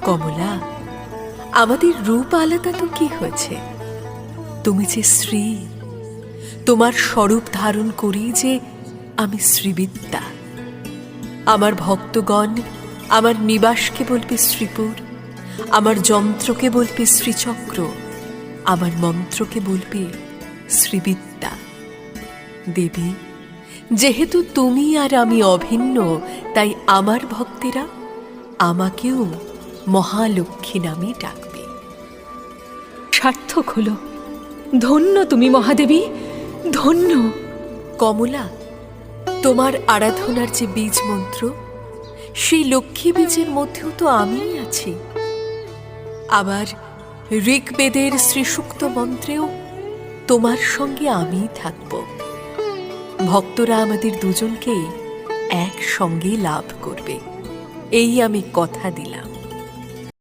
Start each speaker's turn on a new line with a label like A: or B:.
A: কমলা, আমাদের রূপ আলাদা তো কি হয়েছে? তুমি যে শ্রী, তোমার স্বরূপ ধারণ করি যে আমি শ্রীবিদ্যা। আমার ভক্তগণ আমার নিবাসকে বলবে শ্রীপুর, আমার যন্ত্রকে বলবে শ্রীচক্র, আমার মন্ত্রকে বলবে শ্রীবিদ্যা। দেবী, যেহেতু তুমি আর আমি অভিন্ন, তাই আমার ভক্তেরা আমাকেও মহালক্ষ্মী নামে ডাকবে।
B: সার্থক হলো। ধন্য তুমি মহাদেবী, ধন্য।
A: কমলা, তোমার আরাধনার যে বীজ মন্ত্র, সেই লক্ষ্মী বীজের মধ্যেও তো আমিই আছি। আবার ঋগ্বেদের শ্রীসূক্ত মন্ত্রেও তোমার সঙ্গে আমিই থাকব। ভক্তরা আমাদের দুজনকেই একসঙ্গে লাভ করবে, এই আমি কথা দিলাম।